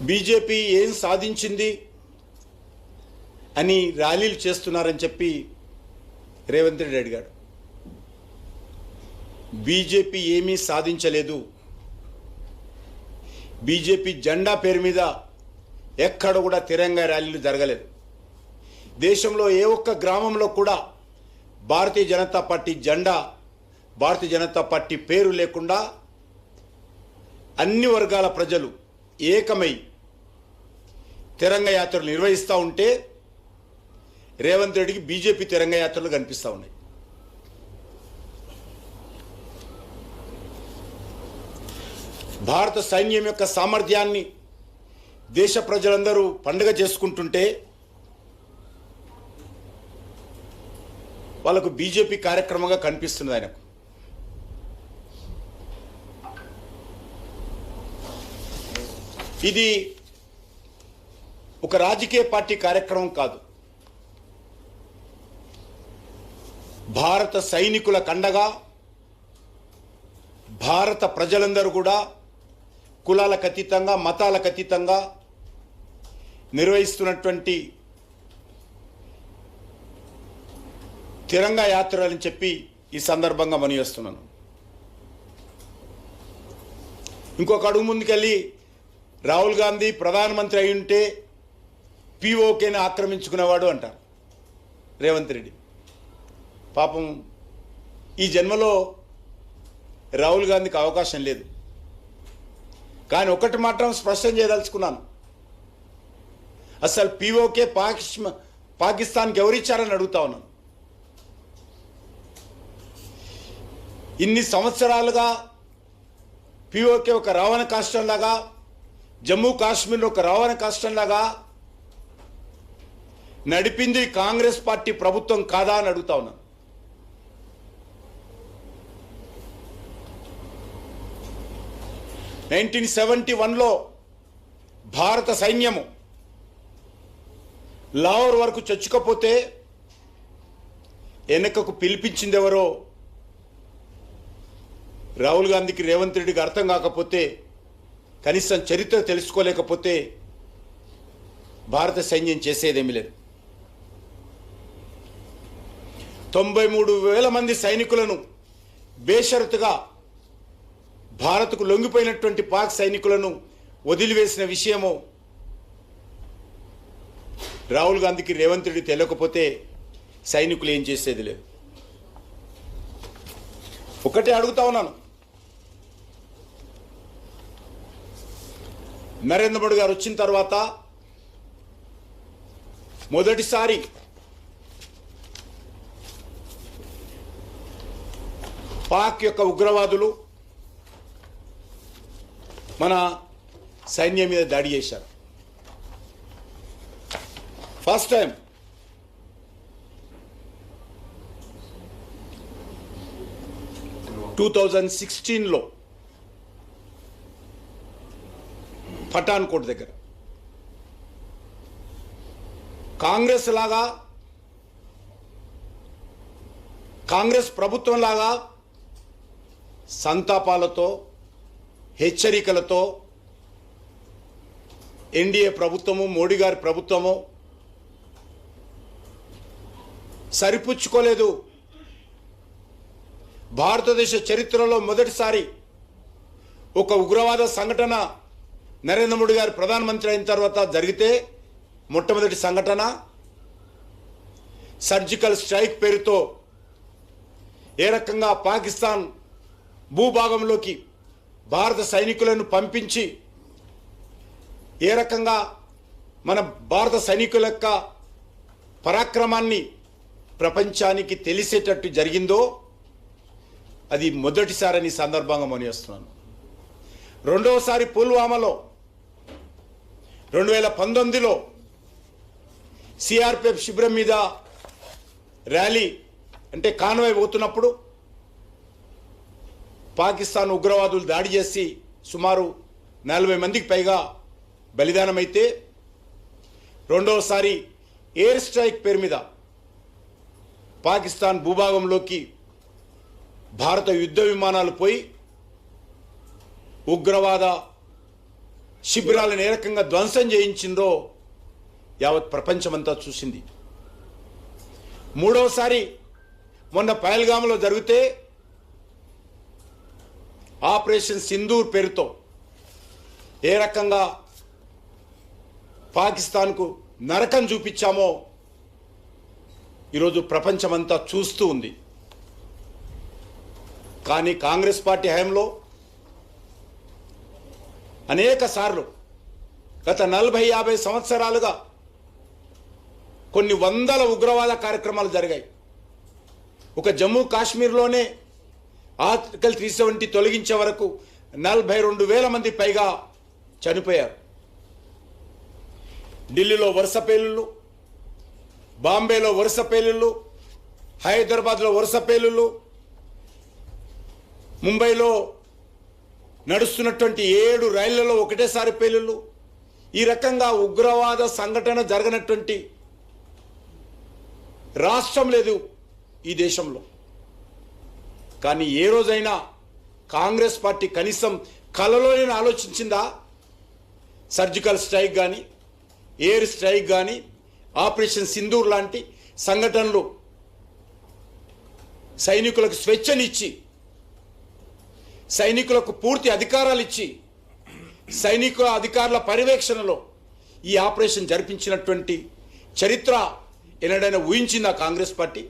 BJP ఏం సాధించింది అని ర్యాలీలు చేస్తున్నారని చెప్పి రేవంత్ రెడ్డి అడిగాడు. బీజేపీ ఏమీ సాధించలేదు. బీజేపీ జెండా పేరు మీద ఎక్కడ కూడా తిరంగా ర్యాలీలు జరగలేదు. దేశంలో ఏ ఒక్క గ్రామంలో కూడా భారతీయ జనతా పార్టీ జెండా, భారతీయ జనతా పార్టీ పేరు లేకుండా అన్ని వర్గాల ప్రజలు ఏకమై తిరంగ యాత్రలు నిర్వహిస్తూ ఉంటే రేవంత్ రెడ్డికి బీజేపీ తిరంగ యాత్రలు కనిపిస్తూ ఉన్నాయి. భారత సైన్యం యొక్క సామర్థ్యాన్ని దేశ ప్రజలందరూ పండుగ చేసుకుంటుంటే వాళ్ళకు బీజేపీ కార్యక్రమంగా కనిపిస్తుంది. ఆయనకు ఇది ఒక రాజకీయ పార్టీ కార్యక్రమం కాదు. భారత సైనికుల కండగా భారత ప్రజలందరూ కూడా కులాలకు అతీతంగా, మతాలకు అతీతంగా నిర్వహిస్తున్నటువంటి తిరంగా యాత్రలని చెప్పి ఈ సందర్భంగా మనవిస్తున్నాను. ఇంకొక అడుగు ముందుకెళ్ళి రాహుల్ గాంధీ ప్రధానమంత్రి అయి ఉంటే పీఓకేని ఆక్రమించుకునేవాడు అంటారు రేవంత్ రెడ్డి. పాపం ఈ జన్మలో రాహుల్ గాంధీకి అవకాశం లేదు. కానీ ఒకటి మాత్రం స్పష్టం చేయదలుచుకున్నాను, అసలు పీఓకే పాకిస్తాన్కి ఎవరిచ్చారని అడుగుతా ఉన్నాను. ఇన్ని సంవత్సరాలుగా పీఓకే ఒక రావణ కాష్టంలాగా, జమ్మూ కాశ్మీర్ ఒక రావణ కాష్టంలాగా నడిపింది కాంగ్రెస్ పార్టీ ప్రభుత్వం కాదా అని అడుగుతా ఉన్నాను. లో భారత సైన్యము లాహోర్ వరకు చొచ్చుకపోతే వెనకకు పిలిపించింది ఎవరో రాహుల్ గాంధీకి, రేవంత్ రెడ్డికి అర్థం కాకపోతే, కనీసం చరిత్ర తెలుసుకోలేకపోతే భారత సైన్యం చేసేదేమీ లేదు. 93,000 మంది సైనికులను బేషరతుగా భారత్కు లొంగిపోయినటువంటి పాక్ సైనికులను వదిలివేసిన విషయము రాహుల్ గాంధీకి, రేవంత్ రెడ్డి తెలియకపోతే సైనికులు ఏం చేసేది లేదు. ఒకటే అడుగుతా ఉన్నాను, నరేంద్ర మోడీ గారు వచ్చిన తర్వాత మొదటిసారి పాక్ యొక్క ఉగ్రవాదులు మన సైన్యం మీద దాడి చేశారు. ఫస్ట్ టైం లో పఠాన్కోట్ దగ్గర కాంగ్రెస్ లాగా, కాంగ్రెస్ ప్రభుత్వం లాగా సంతాపాలతో, హెచ్చరికలతో ఎన్డీఏ ప్రభుత్వము, మోడీ గారి ప్రభుత్వము సరిపుచ్చుకోలేదు. భారతదేశ చరిత్రలో మొదటిసారి ఒక ఉగ్రవాద సంఘటన నరేంద్ర మోడీ గారు ప్రధానమంత్రి అయిన తర్వాత జరిగితే మొట్టమొదటి సంఘటన సర్జికల్ స్ట్రైక్ పేరుతో ఏ రకంగా పాకిస్తాన్ భూభాగంలోకి భారత సైనికులను పంపించి ఏ రకంగా మన భారత సైనికుల యొక్క పరాక్రమాన్ని ప్రపంచానికి తెలిసేటట్టు జరిగిందో అది మొదటిసారని సందర్భంగా మనవిస్తున్నాను. రెండవసారి పుల్వామాలో 2019లో సిఆర్పిఎఫ్ శిబిరం మీద ర్యాలీ అంటే కాన్వాయ్ పోతున్నప్పుడు పాకిస్తాన్ ఉగ్రవాదులు దాడి చేసి సుమారు 40 మందికి పైగా బలిదానమైతే, రెండవసారి ఎయిర్ స్ట్రైక్ పేరు మీద పాకిస్తాన్ భూభాగంలోకి భారత యుద్ధ విమానాలు పోయి ఉగ్రవాద శిబిరాలను ఏ రకంగా ధ్వంసం చేయించిందో యావత్ ప్రపంచమంతా చూసింది. మూడవసారి మొన్న పహల్గామ్లో జరిగితే ఆపరేషన్ సింధూర్ పేరుతో ఏ రకంగా పాకిస్తాన్కు నరకం చూపించామో ఈరోజు ప్రపంచమంతా చూస్తూ ఉంది. కానీ కాంగ్రెస్ పార్టీ హయాంలో అనేక సార్లు గత 40-50 సంవత్సరాలుగా కొన్ని వందల ఉగ్రవాద కార్యక్రమాలు జరిగాయి. ఒక జమ్మూ కాశ్మీర్లోనే ఆర్టికల్ 370 తొలగించే వరకు 42,000 మంది పైగా చనిపోయారు. ఢిల్లీలో వరుస పేలుళ్ళు, బాంబేలో వరుస పేలుళ్ళు, హైదరాబాద్లో వరుస పేలుళ్ళు, ముంబైలో నడుస్తున్నటువంటి 7 రైళ్లలో ఒకటేసారి పేలుళ్ళు. ఈ రకంగా ఉగ్రవాద సంఘటన జరగనటువంటి రాష్ట్రం లేదు ఈ దేశంలో. కానీ ఏ రోజైనా కాంగ్రెస్ పార్టీ కనీసం కలలోనే ఆలోచించిందా? సర్జికల్ స్ట్రైక్ కానీ, ఎయిర్ స్ట్రైక్ కానీ, ఆపరేషన్ సింధూర్ లాంటి సంఘటనలు సైనికులకు స్వేచ్ఛనిచ్చి, సైనికులకు పూర్తి అధికారాలు ఇచ్చి, సైనికుల అధికారుల పర్యవేక్షణలో ఈ ఆపరేషన్ జరిపించినటువంటి చరిత్ర ఎన్నడైనా ఊహించిందా కాంగ్రెస్ పార్టీ?